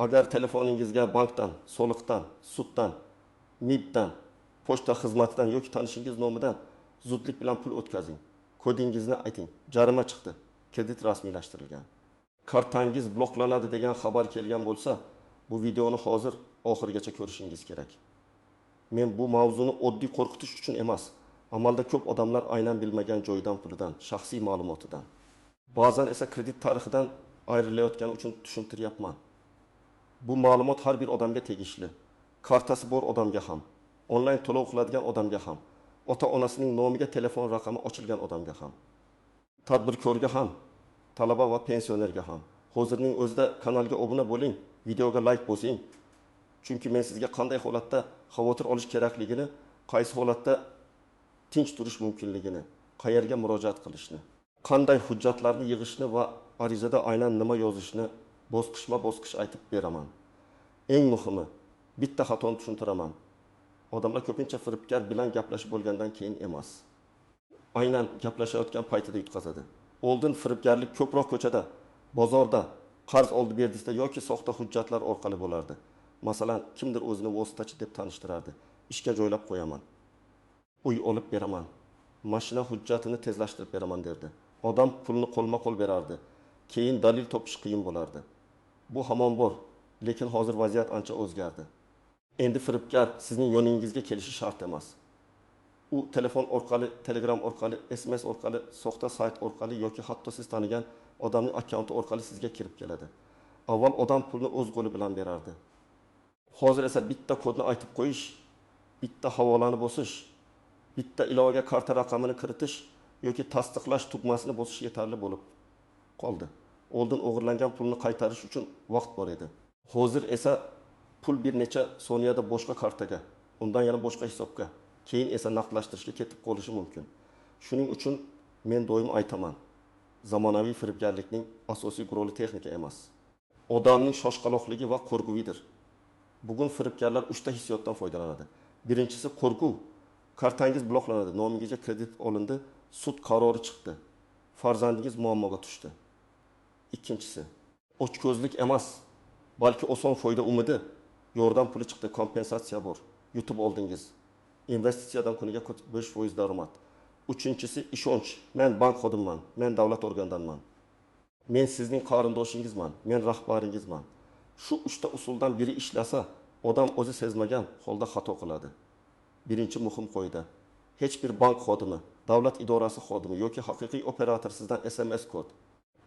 Agar telefoningizga bankdan, soliqdan, suddan, MIBdan, pochta xizmatidan yoki tanishingiz nomidan zudlik bilan pul o'tkazing. Kodingizni ayting. Jarima chiqdi. Kredit rasmiylashtirilgan. Kartangiz bloklanadi degan xabar kelgan bo'lsa, bu videoni hozir oxirigacha ko'rishingiz kerak. Men bu mavzuni oddiy qo'rqitish uchun emas, amalda ko'p odamlar aynan bilmagan joydan pulidan, shaxsiy ma'lumotidan, ba'zan esa kredit tarixidan ayrilayotgani uchun tushuntiryapman. Bu ma'lumot har bir odamga tegishli. Kartasi bor odamga ham, onlayn to'lov qiladigan odamga ham, ota-onasining nomiga telefon raqami ochilgan odamga ham, tadbirkorga ham, talaba va pensionerga ham. Hozirning o'zida kanalga obuna bo'ling, videoga like bosing. Chunki men sizga qanday holatda xavotir olish kerakligini, qaysi holatda tinch turish mumkinligini, qayerga murojaat qilishni, qanday hujjatlarni yig'ishni va arizada aynan nima yozishni bosqichma-bosqich aytib beraman. Eng muhimi, bitta xatoni tushuntiraman. Odamlar ko'pincha firibgar bilan gaplashib bo'lgandan keyin emas, aynan gaplashayotgan paytida yutqazadi. Oldin firibgarlik ko'proq ko'chada, bozorda, qarz oldi berdisida yoki soxta hujjatlar orqali bo'lardi. Masalan, kimdir o'zini vositachi deb tanishtirardi. Ishga joylab qo'yaman. Uy olib beraman. Mashina hujjatini tezlashtirib beraman derdi. Odam pulni qo'lma-qo'l berardi. Keyin dalil topish qiyin bo'lardi. Bu hamon bor, lekin hozir vaziyat ancha o'zgardi. Endi firibgar sizning yoningizga kelishi shart emas. U telefon orqali, Telegram orqali, SMS orqali, soxta sayt orqali yoki hatto siz tanigan odamning akkaunti orqali sizga kirib keladi. Avval odam pulni o'z qo'li bilan berardi. Hozir esa bitta kodni aytib qo'yish, bitta havolani bosish, bitta ilovaga karta raqamini kiritish yoki tasdiqlash tugmasini bosish yetarli bo'lib qoldi. Oldin o'g'irlangan pulni qaytarish uchun vaqt bor edi. Hozir esa pul bir necha soniyada boshqa kartaga, undan yana boshqa hisobga, keyin esa naqdlashtirishga ketib qolishi mumkin. Shuning uchun men doim aytaman, zamonaviy firibgarlikning asosiy roli texnika emas, odamning shoshqaloqligi va qo'rquvidir. Bugun firibgarlar 3 ta hissiyotdan foydalanadi. Birinchisi qo'rquv. Kartangiz bloklanadi, nomingizga kredit olindi, sud qarori chiqdi. Farzandingiz muammoga tushdi. Ikkinchisi ochko'zlik emas, balki oson foyda umidi. Yordam puli chiqdi, kompensatsiya bor. Yutib oldingiz. Investitsiyadan kuniga 5% daromad. Uchinchisi ishonch. Men bank xodimiman, men davlat organdanman. Men sizning qarindoshingizman, men rahbaringizman. Shu 3 ta usuldan biri ishlasa, odam o'zi sezmagan holda xato qiladi. Birinchi muhim qoida. Hech bir bank xodimi, davlat idorasi xodimi yoki haqiqiy operator sizdan SMS kod,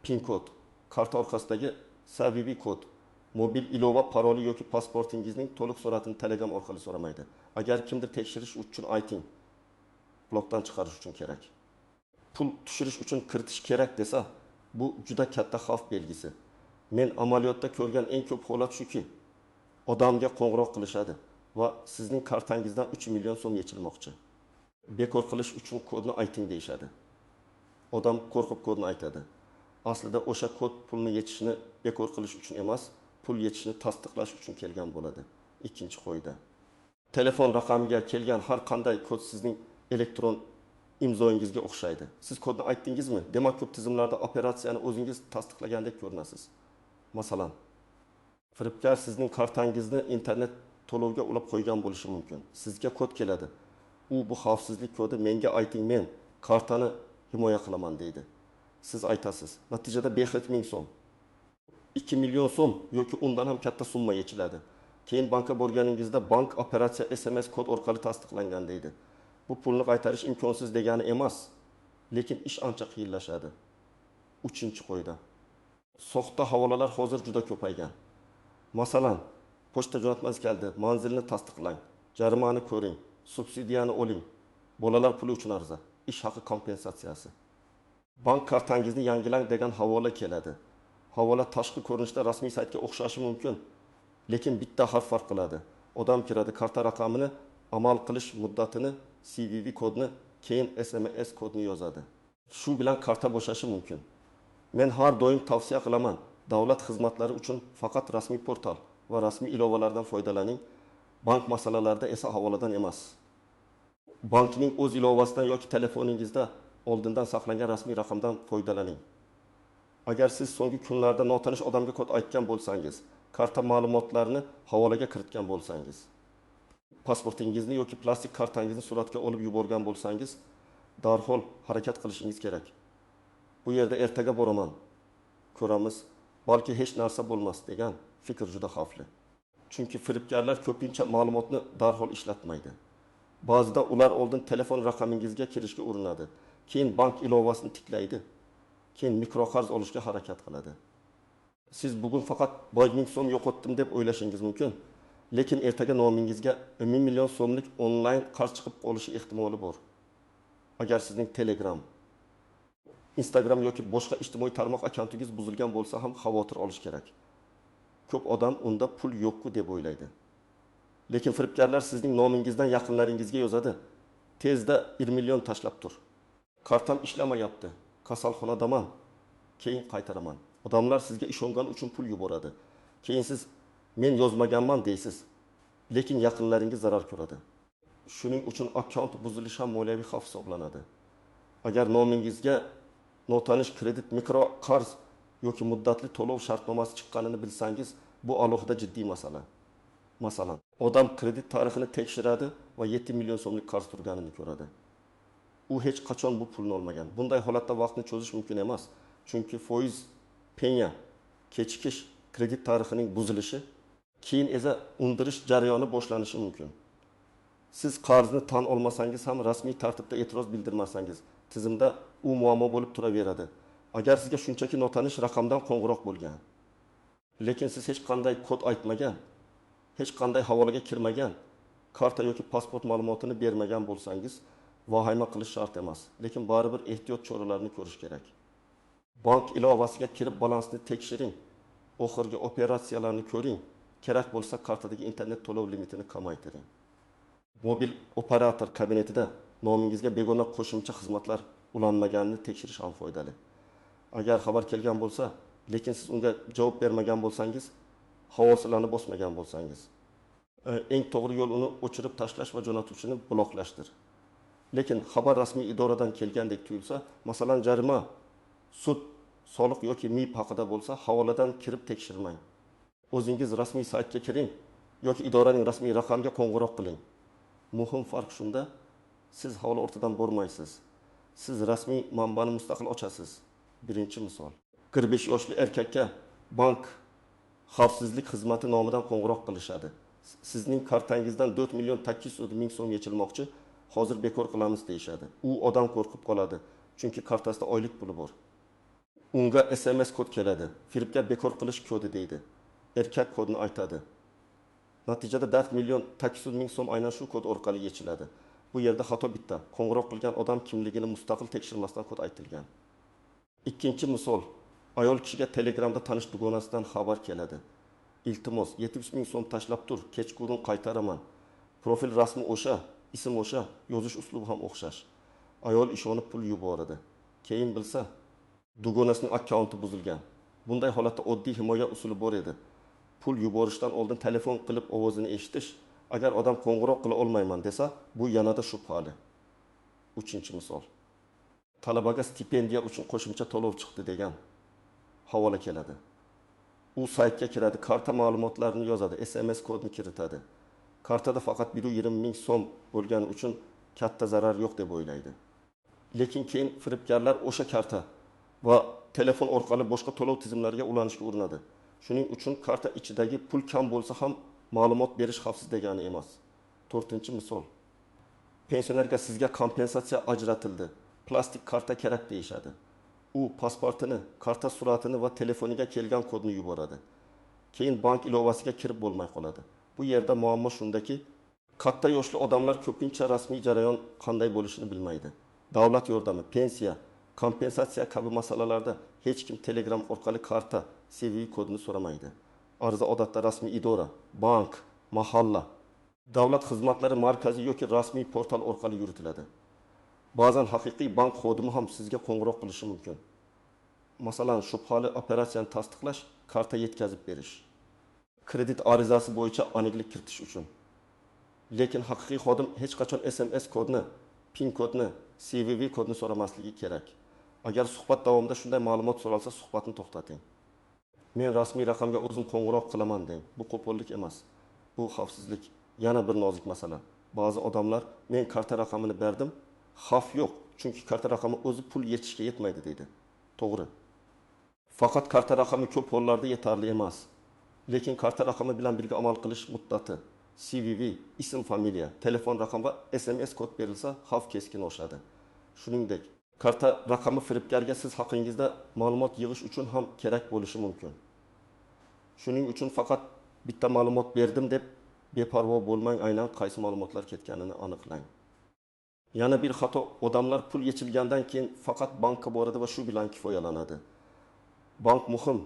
PIN kod, karta orqasidagi savibi kod, mobil ilova paroli yoki pasportingizning to'liq suratini Telegram orqali so'ramaydi. Agar kimdir tekshirish uchun ayting, blokdan chiqarish uchun kerak. Pul tushirish uchun kiritish kerak desa, bu juda katta xavf belgisi. Men amaliyotda ko'rgan eng ko'p holat shuki, odamga qo'ng'iroq qilishadi va sizning kartangizdan 3 million so'm yechilmoqchi. Bekor qilish uchun kodni ayting deyshadi. Odam qo'rqib kodni aytadi. Aslida o'sha kod pulni yechishni bekor qilish uchun emas, pul yechishni tasdiqlash uchun kelgan bo'ladi. Ikkinchi qoida. Telefon raqamiga kelgan har qanday kod sizning elektron imzoingizga o'xshaydi. Siz kodni aytdingizmi? Demak, ko'p tizimlarda operatsiyani o'zingiz tasdiqlagandek ko'rinasiz. Masalan, firibgar sizning kartangizni internet to'lovga ulab qo'ygan bo'lishi mumkin. Sizga kod keladi. U bu xavfsizlik kodi menga ayting, men kartani himoya qilaman deydi. Siz aytasiz. Natijada 5 ming so'm, 2 million so'm yoki undan ham katta summa yechiladi. Keyin bankka borganingizda bank operatsiya SMS kod orqali tasdiqlangan deydi. Bu pulni qaytarish imkonsiz degani emas, lekin ish ancha qiyinlashadi. 3-qoida. Soxta havolalar hozir juda ko'paygan. Masalan, pochta jo'natmasi keldi, manzilni tasdiqlang, jarimani ko'ring, subsidiyani oling, bolalar puli uchun arza, ish haqi kompensatsiyasi. Bank kartangizni yangilang degan havola keladi. Havola tashqi ko'rinishda rasmiy saytga o'xshashi mumkin, lekin bitta harf farq qiladi. Odam kiradi, karta raqamini, amal qilish muddatini, CVV kodni, keyin SMS kodni yozadi. Shu bilan karta bo'shashi mumkin. Men har doim tavsiya qilaman, davlat xizmatlari uchun faqat rasmiy portal va rasmiy ilovalardan foydalaning, bank masalalarida esa havoladan emas. Bankning o'z ilovasidan yoki telefoningizda oldindan saqlangan rasmiy raqamdan foydalaning. Agar siz so'nggi kunlarda notanish odamga kod aytgan bo'lsangiz karta ma'lumotlarini havolaga kiritgan bo'lsangiz, pasportingizni yoki plastik kartangizni suratga olib yuborgan bo'lsangiz, darhol harakat qilishingiz kerak. Bu yerda ertaga boraman, ko'ramiz, balki hech narsa bo'lmas degan fikr juda xavfli. Chunki firibgarlar ko'pincha ma'lumotni darhol ishlatmaydi. Ba'zida ular oldin telefon raqamingizga kirishga urinadi, keyin bank ilovasini tiklaydi, keyin mikroqarz olishga harakat qiladi. Siz bugun faqat 1000 so'm yo'qotdim deb o'ylashingiz mumkin, lekin ertaga nomingizga 1 million so'mlik onlayn qarz chiqib qolishi ehtimoli bor. Agar sizning Telegram, Instagram yoki boshqa ijtimoiy tarmoq akkauntingiz buzilgan bo'lsa ham xavotir olish kerak. Ko'p odam unda pul yo'q-ku deb o'ylaydi. Lekin firibgarlar sizning nomingizdan yaqinlaringizga yozadi. Tezda 1 million tashlab tur. Kartam ishlamayapti, kasalxonadaman, keyin qaytaraman. Odamlar sizga ishongan uchun pul yuboradi. Keyin siz men yozmaganman deysiz, lekin yaqinlaringiz zarar ko'radi. Shuning uchun akkaunt buzilishi ham moliyaviy xavf hisoblanadi. Agar nomingizga notanish kredit, mikro qarz yoki muddatli to'lov shartnomasi chiqqanini bilsangiz, bu alohida jiddiy masala. Masalan, odam kredit tarixini tekshiradi va 7 million so'mlik qarz turganini ko'radi. U hech qachon bu pulni olmagan. Bunday holatda vaqtni cho'zish mumkin emas. Chunki foiz, penya, kechikish, kredit tarixining buzilishi, keyin esa undirish jarayoni boshlanishi mumkin. Siz qarzni tan olmasangiz ham rasmiy tartibda e'tiroz bildirmasangiz, tizimda u muammo bo'lib turaveradi. Agar sizga shunchaki notanish raqamdan qo'ng'iroq bo'lgan, lekin siz hech qanday kod aytmagan, hech qanday havolaga kirmagan, karta yoki pasport ma'lumotini bermagan bo'lsangiz, vahima qilish shart emas, lekin baribir ehtiyot choralarini ko'rish kerak. Bank ilovasiga kirib balansni tekshiring, oxirgi operatsiyalarni ko'ring, kerak bo'lsa kartadagi internet to'lov limitini kamaytiring. Mobil operator kabinetida nomingizga begona qo'shimcha xizmatlar ulanmaganini tekshirish ham foydali. Agar xabar kelgan bo'lsa, lekin siz unga javob bermagan bo'lsangiz, havosilarni bosmagan bo'lsangiz, eng to'g'ri yo'l uni o'chirib tashlash va jo'natuvchini bloklashdir. Lekin xabar rasmiy idoradan kelgandek tuyulsa, masalan jarima, sud, soliq yoki MIB haqida bo'lsa, havoladan kirib tekshirmang. O'zingiz rasmiy saytga kiring yoki idoraning rasmiy raqamiga qo'ng'iroq qiling. Muhim farq shunda, siz havola ortidan bormaysiz. Siz rasmiy manbani mustaqil ochasiz. Birinchi misol. 45 yoshli erkakka bank xavfsizlik xizmati nomidan qo'ng'iroq qilishadi. Sizning kartangizdan 4 million 800 ming so'm yechilmoqchi, hozir bekor qilamiz deyishadi. U odam qo'rqib qoladi, chunki kartasida oylik puli bor. Unga SMS kod keladi. Firibgar bekor qilish kodi deydi. Erkak kodni aytadi. Natijada 4 million 800 ming so'm aynan shu kod orqali yechiladi. Bu yerda xato bitta. Qo'ng'iroq qilgan odam kimligini mustaqil tekshirmasdan kod aytilgan. Ikkinchi misol. Ayol kishiga Telegramda tanish dugonasidan xabar keladi. Iltimos, 700 ming so'm tashlab tur, kechqurun qaytaraman. Profil rasmi o'sha, ism o'sha, yozish uslubi ham o'xshash. Ayol ishonib pul yuboradi. Keyin bilsa, dugonasining akkaunti buzilgan. Bunday holatda oddiy himoya usuli bor edi. Pul yuborishdan oldin telefon qilib ovozini eshitish, agar odam qo'ng'iroq qila olmayman desa, bu yanada shubhali. Uchinchi misol. Talabaga stipendiya uchun qo'shimcha to'lov chiqdi degan havola keladi. U saytga kiradi, karta ma'lumotlarini yozadi, SMS kodni kiritadi. Kartada faqat 120 ming so'm bo'lgani uchun katta zarar yo'q deb o'ylaydi. Lekin keyin firibgarlar o'sha karta va telefon orqali boshqa to'lov tizimlariga ulanishga urinadi. Shuning uchun karta ichidagi pul kam bo'lsa ham ma'lumot berish xavfsiz degani emas. 4-misol. Pensionerga sizga kompensatsiya ajratildi. Plastik karta kerak deyishadi. U pasportini, karta suratini va telefoniga kelgan kodni yuboradi. Keyin bank ilovasiga kirib bo'lmay qoladi. Bu yerda muammo shundaki, katta yoshli odamlar ko'pincha rasmiy jarayon qanday bo'lishini bilmaydi. Davlat yordami, pensiya, kompensatsiya kabi masalalarda hech kim Telegram orqali karta, CVV kodini so'ramaydi. Ariza odatda rasmiy idora, bank, mahalla, davlat xizmatlari markazi yoki rasmiy portal orqali yuritiladi. Ba'zan haqiqiy bank xodimi ham sizga qo'ng'iroq qilishi mumkin. Masalan, shubhali operatsiyani tasdiqlash, karta yetkazib berish, kredit arizasi bo'yicha aniqlik kiritish uchun. Lekin haqiqiy xodim hech qachon SMS kodni, PIN kodni, CVV kodni so'ramasligi kerak. Agar suhbat davomida shunday ma'lumot so'ralsa, suhbatni to'xtating. Men rasmiy raqamga o'zim qo'ng'iroq qilaman deng. Bu qo'pollik emas. Bu xavfsizlik. Yana bir nozik masala. Ba'zi odamlar men karta raqamini berdim, xavf yo'q, chunki karta raqami o'zi pul yetishga yetmaydi deydi. To'g'ri. Faqat karta raqami ko'p hollarda yetarli emas. Lekin karta raqami bilan birga amal qilish muddati, CVV, ism, familiya, telefon raqami va SMS kod berilsa, xavf keskin oshadi. Shuningdek, karta raqami firibgarga siz haqingizda ma'lumot yig'ish uchun ham kerak bo'lishi mumkin. Shuning uchun faqat bitta ma'lumot berdim deb beparvo bo'lmang, aynan qaysi ma'lumotlar ketganini aniqlang. Yana bir xato, odamlar pul yechilgandan keyin faqat bankka boradi va shu bilan kifoyalanadi. Bank muhim,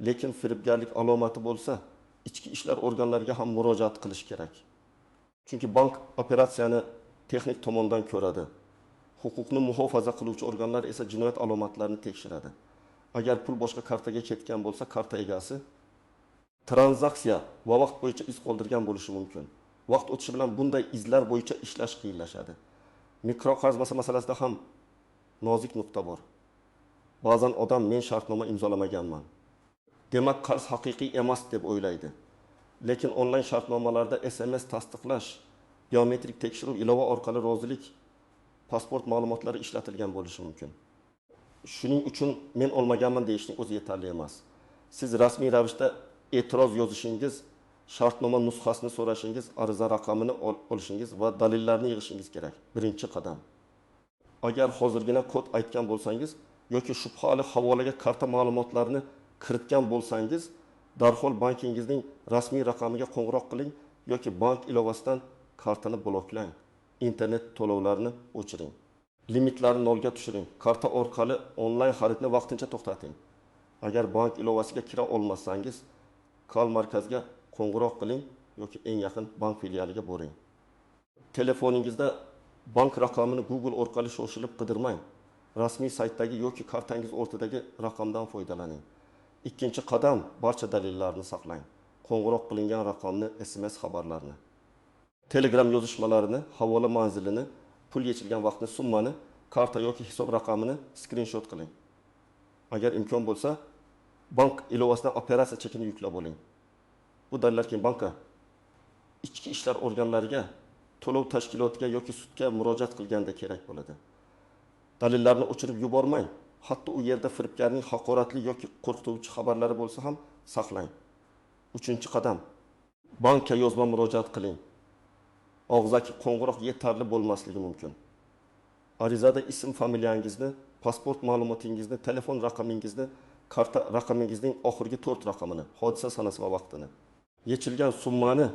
lekin firibgarlik alomati bo'lsa, ichki ishlar organlariga ham murojaat qilish kerak. Chunki bank operatsiyani texnik tomondan ko'radi. Huquqni muhofaza qiluvchi organlar esa jinoyat alomatlarini tekshiradi. Agar pul boshqa kartaga ketgan bo'lsa, karta egasi tranzaksiya va vaqt bo'yicha iz qoldirgan bo'lishi mumkin. Vaqt o'tishi bilan bunday izlar bo'yicha ishlash qiyinlashadi. Mikroqarz masalasida ham nozik nuqta bor. Ba'zan odam men shartnoma imzolamaganman, demak qarz haqiqiy emas deb o'ylaydi. Lekin onlayn shartnomalarda SMS tasdiqlash, biometrik tekshiruv, ilova orqali rozilik, pasport ma'lumotlari ishlatilgan bo'lishi mumkin. Shuning uchun men olmaganman deyishning o'zi yetarli emas. Siz rasmiy ravishda e'tiroz yozishingiz, shartnoma nusxasini so'rashingiz, ariza raqamini olishingiz va dalillarni yig'ishingiz kerak. Birinchi qadam. Agar hozirgina kod aytgan bo'lsangiz yoki shubhali havolaga karta ma'lumotlarini kiritgan bo'lsangiz, darhol bankingizning rasmiy raqamiga qo'ng'iroq qiling yoki bank ilovasidan kartani bloklang. Internet to'lovlarini o'chiring. Limitlarni nolga tushiring. Karta orqali onlayn xaridni vaqtincha to'xtating. Agar bank ilovasiga kira olmasangiz, kal markazga qo'ng'iroq qiling yoki eng yaqin bank filialiga boring. Telefoningizda bank raqamini Google orqali shoshilib qidirmang. Rasmiy saytdagi yoki kartangiz o'rtadagi raqamdan foydalaning. Ikkinchi qadam, barcha dalillarni saqlang. Qo'ng'iroq qilingan raqamni, SMS xabarlarini, Telegram yozishmalarini, havola manzilini, pul yechilgan vaqtni, summani, karta yoki hisob raqamini skrinshot qiling. Agar imkon bo'lsa, bank ilovasidan operatsiya chekini yuklab oling. Bu dalillar keyin bankka, ichki ishlar organlariga, to'lov tashkilotiga yoki sudga murojaat qilganda kerak bo'ladi. Dalillarni o'chirib yubormang. Hatto u yerda firibgarning haqoratli yoki qo'rqituvchi xabarlari bo'lsa ham saqlang. Uchinchi qadam, bankka yozma murojaat qiling. Og'zaki qo'ng'iroq yetarli bo'lmasligi mumkin. Arizada ism, familiyangizni, pasport ma'lumotingizni, telefon raqamingizni, karta raqamingizning oxirgi 4 raqamini, hodisa sanasi va vaqtini, yechilgan summani,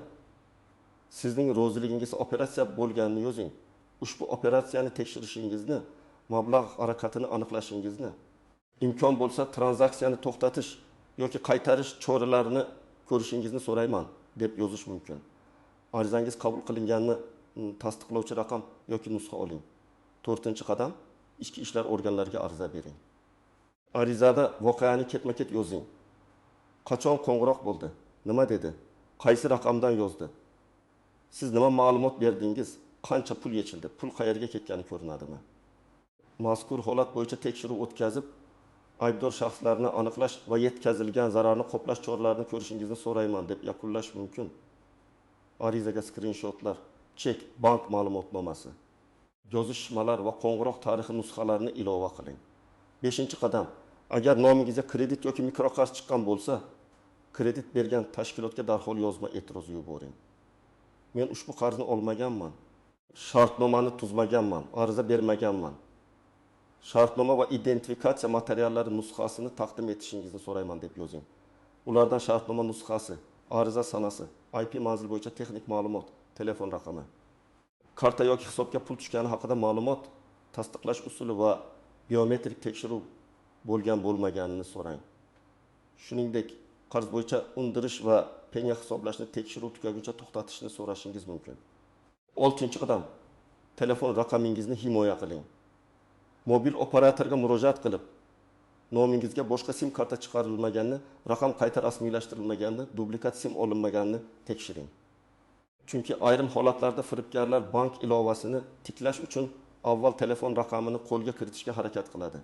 sizning roziligingiz operatsiya bo'lganini yozing. Ushbu operatsiyani tekshirishingizni, mablag' harakatini aniqlashingizni, imkon bo'lsa tranzaksiyani to'xtatish yoki qaytarish choralarini ko'rishingizni so'rayman deb yozish mumkin. Arizangiz qabul qilinganini tasdiqlovchi raqam yoki nusxa oling. 4-qadam, ichki ishlar organlariga ariza bering. Arizada voqeani ketma-ket yozing. Qachon qo'ng'iroq bo'ldi? Nima dedi? Qaysi raqamdan yozdi? Siz nima ma'lumot berdingiz? Qancha pul yechildi? Pul qayerga ketgani ko'rinadimi? Mazkur holat bo'yicha tekshiruv o'tkazib, aybdor shaxslarni aniqlash va yetkazilgan zararni qoplash choralarini ko'rishingizni so'rayman deb yakunlash mumkin. Arizaga skrinshotlar, chek, bank ma'lumotnomasi, yozishmalar va qo'ng'iroq tarixi nusxalarini ilova qiling. 5-qadam, agar nomingizga kredit yoki mikroqarz chiqqan bo'lsa, kredit bergan tashkilotga darhol yozma e'tiroz yuboring. Men ushbu qarzni olmaganman, shartnomani tuzmaganman, ariza bermaganman. Shartnoma va identifikatsiya materiallari nusxasini taqdim etishingizni so'rayman deb yozing. Ulardan shartnoma nusxasi, ariza sanasi, IP manzil bo'yicha texnik ma'lumot, telefon raqami, karta yoki hisobga pul tushgani haqida ma'lumot, tasdiqlash usuli va biometrik tekshiruv bo'lgan-bo'lmaganini so'rang. Shuningdek, qarz bo'yicha undirish va penya hisoblashni tekshiruv tugaguncha to'xtatishni so'rashingiz mumkin. 6-qadam, telefon raqamingizni himoya qiling. Mobil operatorga murojaat qilib, nomingizga boshqa sim karta chiqarilmaganini, raqam qayta rasmiylashtirilmaganini, dublikat sim olinmaganini tekshiring. Chunki ayrim holatlarda firibgarlar bank ilovasini tiklash uchun avval telefon raqamini qo'lga kiritishga harakat qiladi.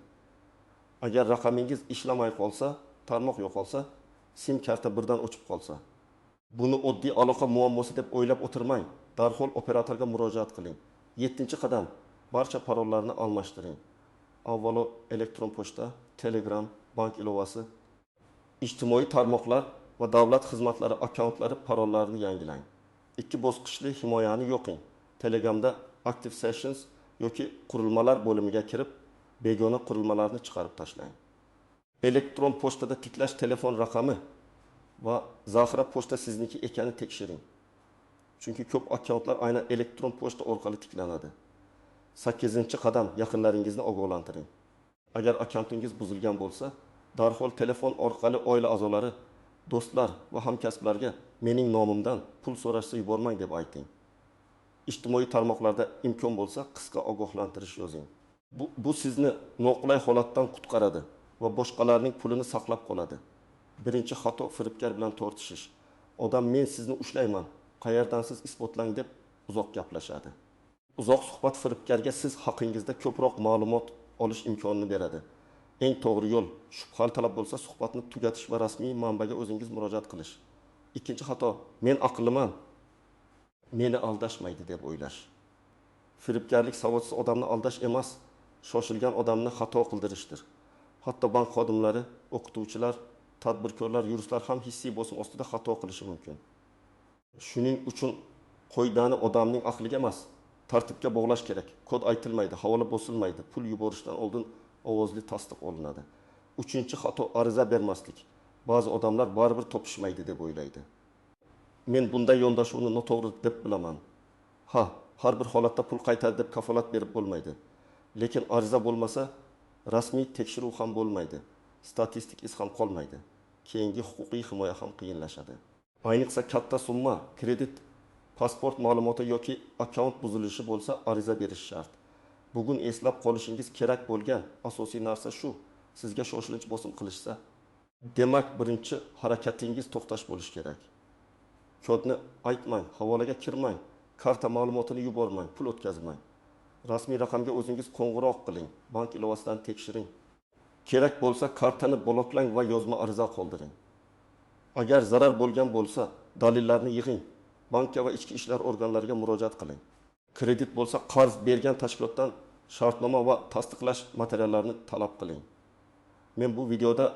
Agar raqamingiz ishlamay qolsa, tarmoq yo'qolsa, sim karta birdan o'chib qolsa. Buni oddiy aloqa muammosi deb o'ylab o'tirmang. Darhol operatorga murojaat qiling. 7-qadam barcha parollarni almashtiring. Avvalo elektron pochta, Telegram, bank ilovasi, ijtimoiy tarmoqlar va davlat xizmatlari akkauntlari parollarini yangilang. 2 bosqichli himoyani yo'qing. Telegramda Active Sessions yoki qurilmalar bo'limiga kirib, begona qurilmalarni chiqarib tashlang. Elektron pochtada tiklash telefon raqami va zaxira pochta sizniki ekanini tekshiring. Chunki ko'p akkauntlar aynan elektron pochta orqali tiklanadi. 8-qadam yaqinlaringizni ogohlantiring. Agar akkauntingiz buzilgan bo'lsa, darhol telefon orqali oila a'zolari, do'stlar va hamkasblarga mening nomimdan pul so'rashsa yubormang deb ayting. Ijtimoiy tarmoqlarda imkon bo'lsa qisqa ogohlantirish yozing. Bu sizni noqulay holatdan qutqaradi va boshqalarning pulini saqlab qoladi. Birinchi xato firibgar bilan tortishish. Odam men sizni ushlayman, qayerdansiz isbotlang deb uzoq gaplashadi. Uzoq suhbat firibgarga siz haqingizda ko'proq ma'lumot olish imkonini beradi. Eng to'g'ri yo'l shubhali talab bo'lsa suhbatni tugatish va rasmiy manbaga o'zingiz murojaat qilish. Ikkinchi xato men aqlliman, meni aldashmaydi deb o'ylash. Firibgarlik savodsiz odamni aldash emas, shoshilgan odamni xato qildirishdir. Hatto bank xodimlari, o'qituvchilar, tadbirkorlar, yuristlar ham hissiy bosim ostida xato qilishi mumkin. Shuning uchun qoidani odamning aqliga emas, tartibga bog'lash kerak. Kod aytilmaydi, havola bosilmaydi, pul yuborishdan oldin ovozli tasdiq olinadi. 3-xato ariza bermaslik. Ba'zi odamlar baribir topishmaydi deb o'ylaydi. Men bunday yondashuvni noto'g'ri deb bilaman. Har bir holatda pul qaytadi deb kafolat berib bo'lmaydi. Lekin ariza bo'lmasa, rasmiy tekshiruv ham bo'lmaydi. Statistik iz ham qolmaydi. Keyingi huquqiy himoya ham qiyinlashadi. Ayniqsa katta summa, kredit, pasport ma'lumoti yoki akkaunt buzilishi bo'lsa ariza berish shart. Bugun eslab qolishingiz kerak bo'lgan asosiy narsa shu. Sizga shoshilinch bosim qilishsa, demak birinchi harakatingiz to'xtash bo'lishi kerak. Kodni aytmang, havolaga kirmang, karta ma'lumotini yubormang, pul o'tkazmang. Rasmiy raqamga o'zingiz qo'ng'iroq qiling, bank ilovasidan tekshiring. Kerak bo'lsa kartani bloklang va yozma ariza qoldiring. Agar zarar bo'lgan bo'lsa, dalillarni yig'ing. Bankka va ichki ishlar organlariga murojaat qiling. Kredit bo'lsa, qarz bergan tashkilotdan shartnoma va tasdiqlash materiallarini talab qiling. Men bu videoda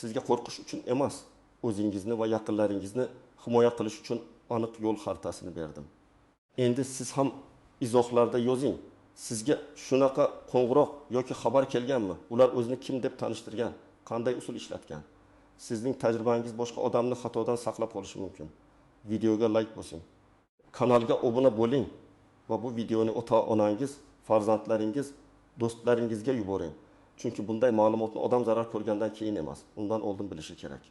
sizga qo'rqish uchun emas, o'zingizni va yaqinlaringizni himoya qilish uchun aniq yo'l xaritasini berdim. Endi siz ham izohlarda yozing. Sizga shunaqa qo'ng'iroq yoki xabar kelganmi? Ular o'zini kim deb tanishtirgan? Qanday usul ishlatgan? Sizning tajribangiz boshqa odamni xatodan saqlab qolishi mumkin. Videoga like bosing. Kanalga obuna bo'ling va bu videoni ota-onangiz, farzandlaringiz, do'stlaringizga yuboring. Chunki bunday ma'lumotni odam zarar ko'rgandan keyin emas, undan oldin bilishi kerak.